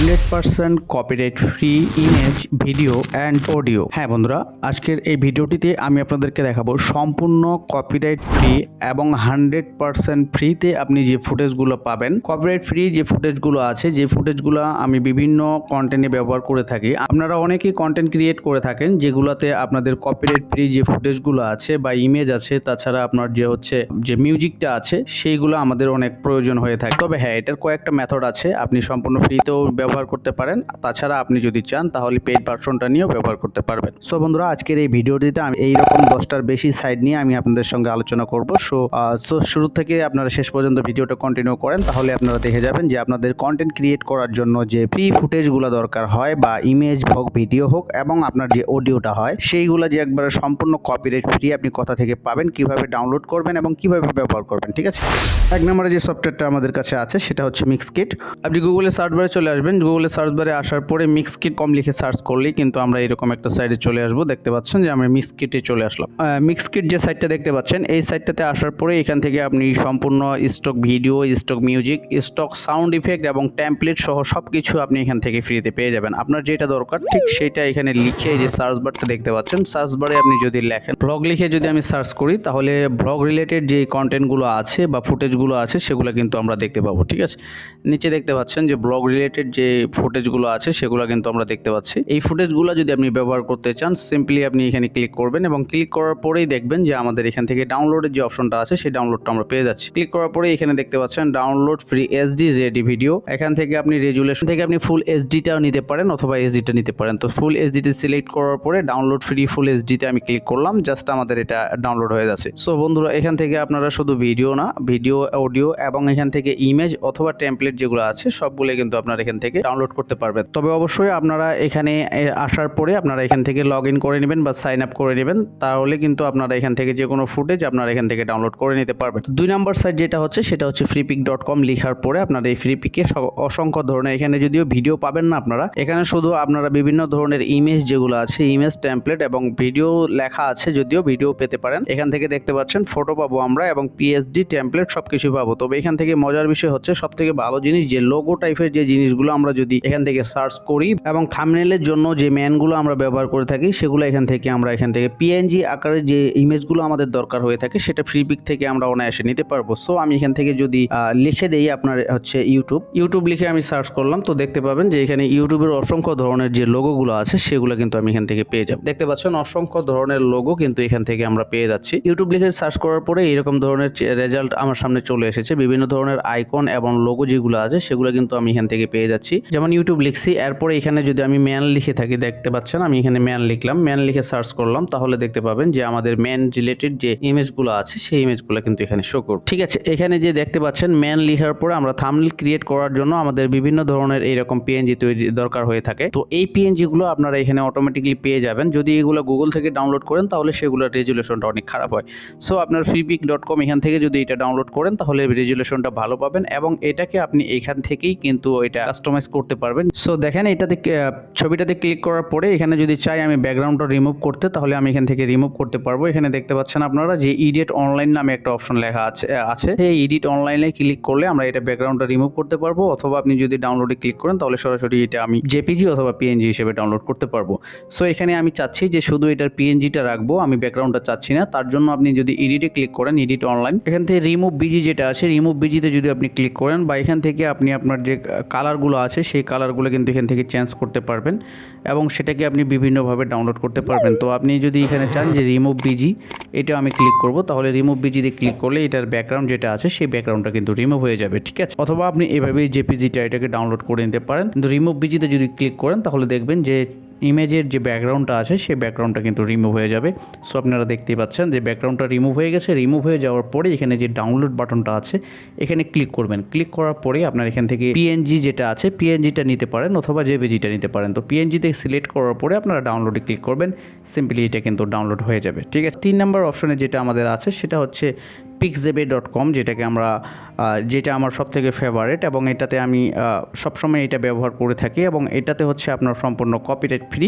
100% copyright free image, video and audio. হ্যাঁ বন্ধুরা, আজকের এই ভিডিওটিতে আমি আপনাদেরকে দেখাবো সম্পূর্ণ কপিরাইট ফ্রি এবং 100% ফ্রিতে আপনি যে ফুটেজগুলো পাবেন। কপিরাইট ফ্রি যে ফুটেজগুলো আছে, যে ফুটেজগুলো আমি বিভিন্ন কন্টেন্টে ব্যবহার করে থাকি। আপনারা অনেকেই কন্টেন্ট ক্রিয়েট করে থাকেন যেগুলোতে আপনাদের কপিরাইট ফ্রি যে ফুটেজগুলো আছে বা ইমেজ আছে, তাছাড়া আপনার যে মিউজিকটা আছে সেইগুলো আমাদের অনেক প্রয়োজন হয়ে থাকে। তবে হ্যাঁ, এটার কয়েকটা মেথড আছে, আপনি সম্পূর্ণ ফ্রিতেও ব্যবহার করতে পারেন, তাছাড়া আপনি যদি চান তাহলে পেইড ভার্সনটা নিয়েও ব্যবহার করতে পারবেন। সো বন্ধুরা, আজকের এই ভিডিওটিতে আমি এইরকম 10টার বেশি সাইট নিয়ে আমি আপনাদের সঙ্গে আলোচনা করব। সো শুরু থেকে আপনারা শেষ পর্যন্ত ভিডিওটা কন্টিনিউ করেন, তাহলে আপনারা দেখে যাবেন যে আপনাদের কন্টেন্ট ক্রিয়েট করার জন্য যে ফ্রি ফুটেজগুলো দরকার হয়, বা ইমেজ হোক, ভিডিও হোক, এবং আপনার যে অডিওটা হয় সেইগুলো যে একবারে সম্পূর্ণ কপিরাইট ফ্রি আপনি কোথা থেকে পাবেন, কিভাবে ডাউনলোড করবেন এবং কিভাবে ব্যবহার করবেন। ঠিক আছে, এক নম্বরে যে সফটওয়্যারটা আমাদের কাছে আছে সেটা হচ্ছে মিক্সকিট। আপনি গুগলে সার্চ বারে চলে আসবেন, গুগলে সার্চ বারে আসার পরে মিক্সকিট কম লিখে সার্চ করলেই কিন্তু আমরা এরকম একটা সাইটে চলে আসবো। দেখতে পাচ্ছেন যে আমরা মিক্সকিটে চলে আসলাম। মিক্সকিট যে সাইটটা দেখতে পাচ্ছেন, এই সাইটটাতে আসার পরে এখান থেকে আপনি সম্পূর্ণ stock video, stock music, stock sound effect এবং টেমপ্লেট সহ সব কিছু আপনি এখান থেকে ফ্রিতে পেয়ে যাবেন। আপনার যেটা দরকার ঠিক সেটা এখানে লিখে, যে সার্চ বারটা দেখতে পাচ্ছেন, সার্চ বারে আপনি যদি লেখেন ব্লগ লিখে যদি আমি সার্চ করি, তাহলে ব্লগ রিলেটেড যে কন্টেন্টগুলো আছে বা ফুটেজগুলো আছে সেগুলো কিন্তু আমরা দেখতে পাবো। ঠিক আছে, নিচে দেখতে পাচ্ছেন যে ব্লগ রিলেটেড যে ফুটেজগুলো আছে সেগুলো কিন্তু আমরা দেখতে পাচ্ছি। এই ফুটেজগুলো যদি আপনি ব্যবহার করতে চান, সিম্পলি আপনি এখানে ক্লিক করবেন এবং ক্লিক করার পরেই দেখবেন যে আমাদের এখান থেকে ডাউনলোডের যে অপশনটা আছে সেই ডাউনলোডটা আমরা পেয়ে যাচ্ছি। ক্লিক করার পরে এখানে দেখতে পাচ্ছেন download free HD ready video. এখান থেকে আপনি রেজুলেশন থেকে আপনি ফুল এইচডিটাও নিতে পারেন অথবা এইচডিটা নিতে পারেন। তো ফুল এইচডিতে সিলেক্ট করার পরে ডাউনলোড ফ্রি ফুল এইচডিতে আমি ক্লিক করলাম, জাস্ট আমাদের এটা ডাউনলোড হয়ে যাচ্ছে। সো বন্ধুরা, এখান থেকে আপনারা শুধু ভিডিও না, ভিডিও, অডিও এবং এখান থেকে ইমেজ অথবা টেমপ্লেট যেগুলো আছে সবগুলো কিন্তু আপনারা এখান থেকে ডাউনলোড করতে পারবেন। তবে অবশ্যই আপনারা এখানে আসার পরে আপনারা এখান থেকে লগ ইন করে নেবেন বা সাইন আপ করে নেবেন, তাহলে কিন্তু আপনারা এখান থেকে যে কোনো ফুটেজ আপনারা এখান থেকে ডাউনলোড করে নিতে পারবেন। 2 নম্বর সাইট যেটা হচ্ছে সেটা হচ্ছে freepik.com। লিখার পরে আপনারা এই ফ্রিপিকে অসংখ্য ধরনের, এখানে যদিও ভিডিও পাবেন না আপনারা, এখানে শুধু আপনারা বিভিন্ন ধরনের ইমেজ যেগুলো আছে, ইমেজ, টেমপ্লেট এবং ভিডিও লেখা আছে, যদিও ভিডিও পেতে পারেন। এখান থেকে দেখতে পাচ্ছেন ফটো পাবো আমরা এবং পিএসডি, টেমপ্লেট সবকিছু পাবো। তবে এখান থেকে মজার বিষয় হচ্ছে, সব থেকে ভালো জিনিস যে লোগো টাইপের যে জিনিসগুলো আমরা যদি এখান থেকে সার্চ করি এবং থাম্বনেইলের জন্য যে ম্যানগুলো আমরা ব্যবহার করে থাকি সেগুলো এখান থেকে পিএনজি আকারে যে ইমেজগুলো আমাদের দরকার হয়ে থাকে সেটা ফ্রিপিক থেকে আমরা অনায়াসে নিতে পারবো। সো আমি এখান থেকে যদি লিখে দেই আপনার হচ্ছে ইউটিউব লিখে আমি সার্চ করলাম, তো দেখতে পাবেন যে এখানে ইউটিউবের অসংখ্য ধরনের যে লোগোগুলো আছে সেগুলো কিন্তু আমি এখান থেকে পেয়ে যাব। দেখতে পাচ্ছেন অসংখ্য ধরনের লোগো কিন্তু এখান থেকে আমরা পেয়ে যাচ্ছি। ইউটিউব লিখে সার্চ করার পরে এরকম ধরনের রেজাল্ট আমার সামনে চলে এসেছে। বিভিন্ন ধরনের আইকন এবং লোগো যেগুলো আছে সেগুলো কিন্তু আমি এখান থেকে পেয়ে যাচ্ছি। যেমন ইউটিউব লিখছি, এরপরে এখানে যদি আমি ম্যান লিখে থাকি, দেখতে পাচ্ছেন আমি এখানে ম্যান লিখলাম, ম্যান লিখে সার্চ করলাম, তাহলে দেখতে পাবেন যে আমাদের ম্যান রিলেটেড যে ইমেজগুলো আছে সেই ইমেজগুলো কিন্তু এখানে শো করবে। ঠিক আছে, এখানে যে দেখতে পাচ্ছেন ম্যান লিখার পরে আমরা থাম্বনেইল ক্রিয়েট করার জন্য আমাদের বিভিন্ন ধরনের এইরকম পিএনজি তৈরি দরকার হয়ে থাকে। তো এই পিএনজি গুলো আপনারা এখানে অটোমেটিকলি পেয়ে যাবেন। যদি এগুলো গুগল থেকে ডাউনলোড করেন তাহলে সেগুলোর রেজুলেশনটা অনেক খারাপ হয়। সো আপনার freepik.com এখান থেকে যদি এটা ডাউনলোড করেন তাহলে রেজুলেশনটা ভালো পাবেন এবং এটাকে আপনি এখান থেকেই কিন্তু এটা কাস্টমাইজ করতে পারবেন। সো দেখেন, এটাতে ছবিটাতে ক্লিক করার পরে এখানে যদি চাই আমি ব্যাকগ্রাউন্ডটা রিমুভ করতে, তাহলে আমি এখান থেকে রিমুভ করতে পারবো। এখানে দেখতে পাচ্ছেন আপনারা যে এডিট অনলাইন নামে একটা অপশন লেখা আছে। এই এডিট অনলাইনে ক্লিক করলে আমরা এটা ব্যাকগ্রাউন্ডটা রিমুভ করতে পারবো, অথবা আপনি যদি ডাউনলোডে ক্লিক করেন তাহলে সরাসরি এটা আমি জেপিজি অথবা পিএনজি হিসেবে ডাউনলোড করতে পারবো। সো এখানে আমি চাচ্ছি যে শুধু এটার পিএনজিটা রাখবো, আমি ব্যাকগ্রাউন্ডটা চাচ্ছি না। তার জন্য আপনি যদি এডিটে ক্লিক করেন, এডিট অনলাইন, এখান থেকে রিমুভ বিজি যেটা আছে, রিমুভ বিজিতে যদি আপনি ক্লিক করেন, বা এখান থেকে আপনি আপনার যে কালারগুলো আছে সেই কালারগুলো কিন্তু এখান থেকে চেঞ্জ করতে পারবেন এবং সেটাকে আপনি বিভিন্নভাবে ডাউনলোড করতে পারবেন। তো আপনি যদি এখানে চান যে রিমুভ বিজি, এটা আমি ক্লিক করব, তাহলে রিমুভ বিজিতে ক্লিক করলে এটার ব্যাকগ্রাউন্ড যেটা আছে সেই ব্যাকগ্রাউন্ডটা কিন্তু রিমুভ হয়ে যাবে। ঠিক আছে, অথবা আপনি এভাবেই জেপিজিটা এটাকে ডাউনলোড করে নিতে পারেন। কিন্তু রিমুভ বিজিতে যদি ক্লিক করেন তাহলে দেখবেন যে ইমেজের যে ব্যাকগ্রাউন্ডটা আছে সেই ব্যাকগ্রাউন্ডটা কিন্তু রিমুভ হয়ে যাবে। সো আপনারা দেখতেই পাচ্ছেন যে ব্যাকগ্রাউন্ডটা রিমুভ হয়ে গেছে। রিমুভ হয়ে যাওয়ার পরে এখানে যে ডাউনলোড বাটনটা আছে এখানে ক্লিক করবেন। ক্লিক করার পরে আপনার এখান থেকে পিএনজি যেটা আছে পিএনজিটা নিতে পারেন অথবা জেপিজিটা নিতে পারেন। তো পিএনজিতে সিলেক্ট করার পরে আপনারা ডাউনলোডে ক্লিক করবেন, সিম্পলি এটা কিন্তু ডাউনলোড হয়ে যাবে। ঠিক আছে, 3 নম্বর অপশনে যেটা আমাদের আছে সেটা হচ্ছে pixabay.com, যেটা আমার সবথেকে ফেভারিট এবং এটাতে আমি সবসময় এটা ব্যবহার করে থাকি এবং এটাতে হচ্ছে আপনার সম্পূর্ণ কপিরাইট ফ্রি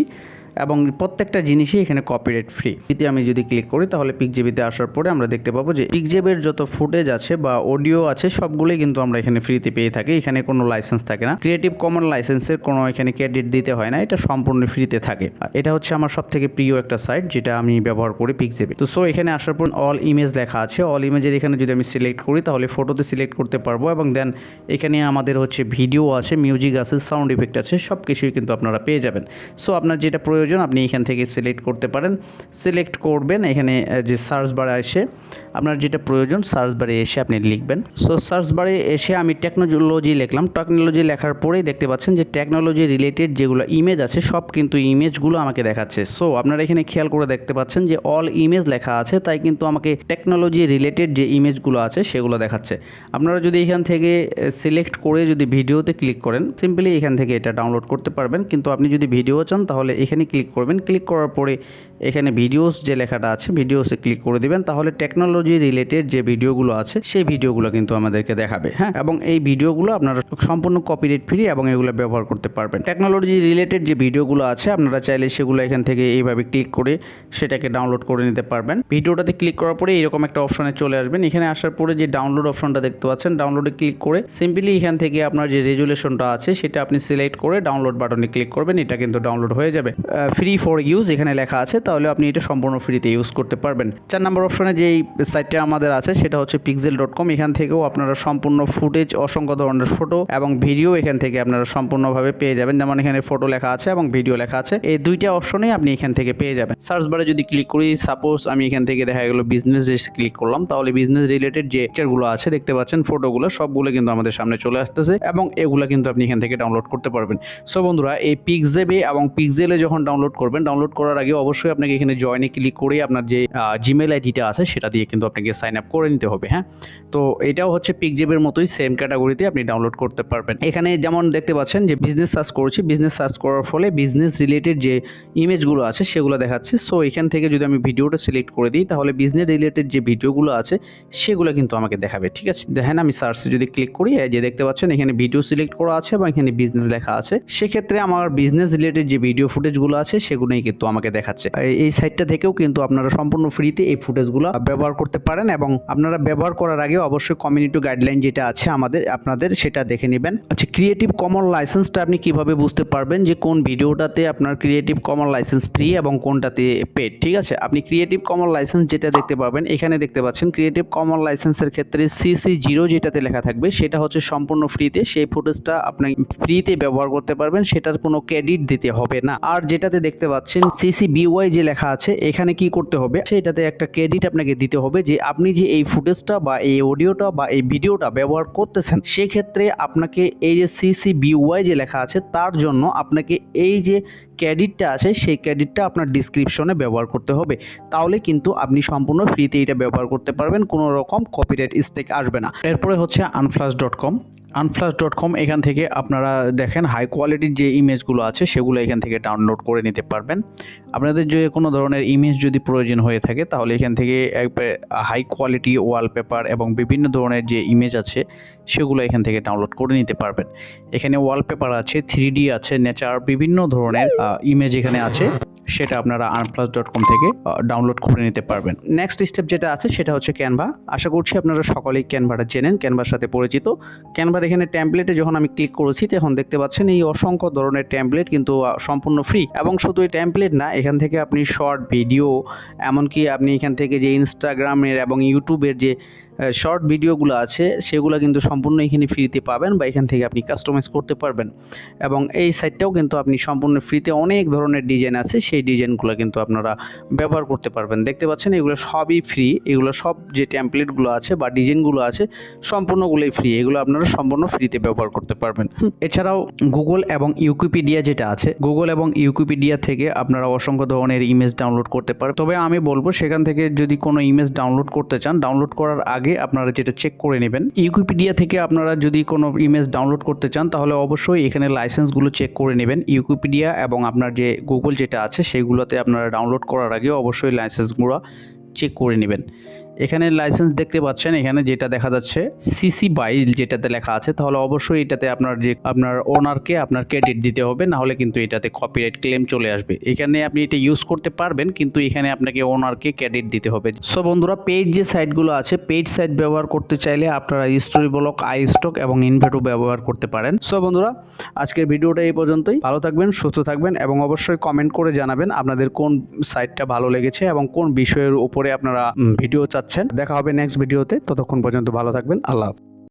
এবং প্রত্যেকটা জিনিসই এখানে কপিরাইট ফ্রি। এতে আমি যদি ক্লিক করি তাহলে পিকজেবিতে আসার পরে আমরা দেখতে পাবো যে পিকজেবের যত ফুটেজ আছে বা অডিও আছে সবগুলোই কিন্তু আমরা এখানে ফ্রিতে পেয়ে থাকি। এখানে কোনো লাইসেন্স থাকে না, ক্রিয়েটিভ কমন লাইসেন্সের কোনো এখানে ক্রেডিট দিতে হয় না, এটা সম্পূর্ণ ফ্রিতে থাকে। এটা হচ্ছে আমার সব থেকে প্রিয় একটা সাইট যেটা আমি ব্যবহার করি, পিকজেবে। তো সো এখানে আসার পর অল ইমেজ লেখা আছে, অল ইমেজের এখানে যদি আমি সিলেক্ট করি তাহলে ফটোতে সিলেক্ট করতে পারবো এবং দেন এখানে আমাদের হচ্ছে ভিডিও আছে, মিউজিক আছে, সাউন্ড ইফেক্ট আছে, সব কিছুই কিন্তু আপনারা পেয়ে যাবেন। সো আপনার যেটা প্রয়োজন আপনি এখান থেকে সিলেক্ট করতে পারেন, সিলেক্ট করবেন। এখানে যে সার্চ বারে এসে আপনার যেটা প্রয়োজন সার্চ বারে এসে আপনি লিখবেন। সো সার্চ বারে এসে আমি টেকনোলজি লিখলাম। টেকনোলজি লেখার পরেই দেখতে পাচ্ছেন যে টেকনোলজি রিলেটেড যেগুলো ইমেজ আছে সব কিন্তু ইমেজগুলো আমাকে দেখাচ্ছে। সো আপনারা এখানে খেয়াল করে দেখতে পাচ্ছেন যে অল ইমেজ লেখা আছে, তাই কিন্তু আমাকে টেকনোলজি রিলেটেড যে ইমেজগুলো আছে সেগুলো দেখাচ্ছে। আপনারা যদি এখান থেকে সিলেক্ট করে যদি ভিডিওতে ক্লিক করেন সিম্পলি এখান থেকে এটা ডাউনলোড করতে পারবেন। কিন্তু আপনি যদি ভিডিও চান তাহলে এখানে ক্লিক করবেন, ক্লিক করার পরে এখানে ভিডিওস যে লেখাটা আছে ভিডিওসে ক্লিক করে দিবেন, তাহলে টেকনোলজি রিলেটেড যে ভিডিওগুলো আছে সেই ভিডিওগুলো কিন্তু আমাদেরকে দেখাবে। হ্যাঁ, এবং এই ভিডিওগুলো আপনারা সম্পূর্ণ কপিরাইট ফ্রি এবং এগুলো ব্যবহার করতে পারবেন। টেকনোলজি রিলেটেড যে ভিডিওগুলো আছে আপনারা চাইলে সেগুলো এখান থেকে এইভাবে ক্লিক করে সেটাকে ডাউনলোড করে নিতে পারবেন। ভিডিওটাতে ক্লিক করার পরে এরকম একটা অপশনে চলে আসবেন। এখানে আসার পরে যে ডাউনলোড অপশনটা দেখতে পাচ্ছেন, ডাউনলোডে ক্লিক করে সিম্পলি এখান থেকে আপনার যে রেজুলেশনটা আছে সেটা আপনি সিলেক্ট করে ডাউনলোড বাটনে ক্লিক করবেন, এটা কিন্তু ডাউনলোড হয়ে যাবে। ফ্রি ফর ইউজ এখানে লেখা আছে, তাহলে আপনি এটা সম্পূর্ণ ফ্রিতে ইউজ করতে পারবেন। 4 নম্বর অপশনে যেই সাইটটা আমাদের আছে সেটা হচ্ছে pixel.com। এখান থেকেও আপনারা সম্পূর্ণ ফুটেজ, অসংখ্য ধরনের ফটো এবং ভিডিও এখান থেকে আপনারা সম্পূর্ণভাবে পেয়ে যাবেন। যেমন এখানে ফটো লেখা আছে এবং ভিডিও লেখা আছে, এই দুইটা অপশনেই আপনি এখান থেকে পেয়ে যাবেন। সার্চ বারে যদি ক্লিক করি, সাপোজ আমি এখান থেকে দেখা গেল বিজনেস ক্লিক করলাম, তাহলে বিজনেস রিলেটেড যে পিকচারগুলো আছে দেখতে পাচ্ছেন, ফটোগুলো সবগুলো কিন্তু আমাদের সামনে চলে আসতেছে এবং এগুলো কিন্তু আপনি এখান থেকে ডাউনলোড করতে পারবেন। সো বন্ধুরা, এই পিকজেবে এবং পিক্সেলে যখন ডাউনলোড করবেন, ডাউনলোড করার আগে অবশ্যই আপনাকে এখানে জয়েনে ক্লিক করে আপনার যে জিমেল আইডিটা আছে সেটা দিয়ে কিন্তু আপনাকে সাইন আপ করে নিতে হবে। হ্যাঁ, তো এটাও হচ্ছে পিকজেবের মতোই সেম ক্যাটাগরিতে আপনি ডাউনলোড করতে পারবেন। এখানে যেমন দেখতে পাচ্ছেন যে বিজনেস সার্চ করছি, বিজনেস সার্চ করার ফলে বিজনেস রিলেটেড যে ইমেজগুলো আছে সেগুলো দেখাচ্ছে। সো এখান থেকে যদি আমি ভিডিওটা সিলেক্ট করে দিই তাহলে বিজনেস রিলেটেড যে ভিডিওগুলো আছে সেগুলো কিন্তু আমাকে দেখাবে। ঠিক আছে, দেখেন আমি সার্চে যদি ক্লিক করি, যে দেখতে পাচ্ছেন এখানে ভিডিও সিলেক্ট করা আছে এবং এখানে বিজনেস লেখা আছে। সেক্ষেত্রে আমার বিজনেস রিলেটেড যে ভিডিও ফুটেজগুলো আছে সেগুলোই কিন্তু আমাকে দেখাচ্ছে। এই সাইটটা থেকেও কিন্তু আপনারা সম্পূর্ণ ফ্রিতে এই ফুটেজগুলো ব্যবহার করতে পারেন এবং আপনারা ব্যবহার করার আগে অবশ্যই কমিউনিটি গাইডলাইন যেটা আছে আপনাদের সেটা দেখে নেবেন। আচ্ছা, ক্রিয়েটিভ কমন লাইসেন্সটা আপনি কিভাবে বুঝতে পারবেন যে কোন ভিডিওটাতে আপনার ক্রিয়েটিভ কমন লাইসেন্স ফ্রি এবং কোনটাতে পেড? ঠিক আছে, আপনি ক্রিয়েটিভ কমন লাইসেন্স যেটা দেখতে পাবেন, এখানে দেখতে পাচ্ছেন ক্রিয়েটিভ কমন লাইসেন্সের ক্ষেত্রে CC0 যেটাতে লেখা থাকবে সেটা হচ্ছে সম্পূর্ণ ফ্রিতে, সেই ফুটেজটা আপনি ফ্রিতে ব্যবহার করতে পারবেন, সেটার কোনো ক্রেডিট দিতে হবে না। আর যেটাতে দেখতে পাচ্ছেন CC-BY যে লেখা আছে, এখানে কি করতে হবে, সেটাতে একটা ক্রেডিট আপনাকে দিতে হবে যে আপনি যে এই ফুটেজটা বা এই অডিওটা বা এই ভিডিওটা ব্যবহার করতেছেন, সেক্ষেত্রে আপনাকে এই যে CC-BY যে লেখা আছে তার জন্য আপনাকে এই যে ক্রেডিটটা আছে সেই ক্রেডিটটা আপনার ডিসক্রিপশনে ব্যবহার করতে হবে, তাহলে কিন্তু আপনি সম্পূর্ণ ফ্রিতে এটা ব্যবহার করতে পারবেন, কোনো রকম কপিরাইট স্ট্রাইক আসবে না। এরপরে হচ্ছে unflash.com। unflash.com এখান থেকে আপনারা দেখেন হাই কোয়ালিটির যে ইমেজগুলো আছে সেগুলো এখান থেকে ডাউনলোড করে নিতে পারবেন। আপনাদের যে কোনো ধরনের ইমেজ যদি প্রয়োজন হয়ে থাকে তাহলে এখান থেকে হাই কোয়ালিটি ওয়ালপেপার এবং বিভিন্ন ধরনের যে ইমেজ আছে সেগুলো এখান থেকে ডাউনলোড করে নিতে পারবেন। এখানে ওয়ালপেপার আছে, 3D আছে, নেচার, বিভিন্ন ধরনের ইমেজ এখানে আছে, সেটা আপনারা unflash.com থেকে ডাউনলোড করে নিতে পারবেন। নেক্সট স্টেপ যেটা আছে সেটা হচ্ছে ক্যানভা। আশা করছি আপনারা সকলেই ক্যানভাটা চেনেন, ক্যানভার সাথে পরিচিত। ক্যানভার এখানে টেমপ্লেটে যখন আমি ক্লিক করেছি তখন দেখতে পাচ্ছেন এই অসংখ্য ধরনের টেমপ্লেট কিন্তু সম্পূর্ণ ফ্রি, এবং শুধু এই টেমপ্লেট না, এখান থেকে আপনি শর্ট ভিডিও, এমনকি আপনি এখান থেকে যে ইনস্টাগ্রামের এবং ইউটিউবের যে শর্ট ভিডিওগুলো আছে সেগুলো কিন্তু সম্পূর্ণ এখানে ফ্রিতে পাবেন বা এখান থেকে আপনি কাস্টমাইজ করতে পারবেন। এবং এই সাইটটাও কিন্তু আপনি সম্পূর্ণ ফ্রিতে, অনেক ধরনের ডিজাইন আছে সেই ডিজাইনগুলো কিন্তু আপনারা ব্যবহার করতে পারবেন। দেখতে পাচ্ছেন এগুলো সবই ফ্রি, এগুলো সব যে টেমপ্লেটগুলো আছে বা ডিজাইনগুলো আছে সম্পূর্ণগুলোই ফ্রি, এগুলো আপনারা সম্পূর্ণ ফ্রিতে ব্যবহার করতে পারবেন। এছাড়াও গুগল এবং উইকিপিডিয়া যেটা আছে, গুগল এবং উইকিপিডিয়া থেকে আপনারা অসংখ্য ধরনের ইমেজ ডাউনলোড করতে পারেন। তবে আমি বলবো সেখান থেকে যদি কোনো ইমেজ ডাউনলোড করতে চান, ডাউনলোড করার আগে আপনারা যেটা চেক করে নেবেন, উইকিপিডিয়া থেকে আপনারা যদি কোনো ইমেজ ডাউনলোড করতে চান তাহলে অবশ্যই এখানে লাইসেন্সগুলো চেক করে নেবেন। উইকিপিডিয়া এবং আপনার যে গুগল যেটা আছে সেগুলোতে আপনারা ডাউনলোড করার আগে অবশ্যই লাইসেন্সগুলো চেক করে নেবেন। এখানে লাইসেন্স দেখতে পাচ্ছেন, এখানে যেটা দেখা যাচ্ছে সিসি বাই যেটাতে লেখা আছে, তাহলে অবশ্যই এটাতে আপনার ওনারকে আপনার ক্রেডিট দিতে হবে, না হলে কিন্তু এটাতে কপিরাইট ক্লেম চলে আসবে। এখানে আপনি এটা ইউজ করতে পারবেন, কিন্তু এখানে আপনাকে ওনারকে ক্রেডিট দিতে হবে। সো বন্ধুরা, পেইড যে সাইটগুলো আছে, পেইড সাইট ব্যবহার করতে চাইলে আপনারা স্টোরি ব্লক, আইস্টক এবং ইনভেটো ব্যবহার করতে পারেন। সো বন্ধুরা, আজকের ভিডিওটা এই পর্যন্তই। ভালো থাকবেন, সুস্থ থাকবেন এবং অবশ্যই কমেন্ট করে জানাবেন আপনাদের কোন সাইটটা ভালো লেগেছে এবং কোন বিষয়ের উপরে আপনারা ভিডিও চাচ্ছেন। দেখা হবে নেক্সট ভিডিওতে, ততক্ষণ পর্যন্ত ভালো থাকবেন। আল্লাহ হাফেজ।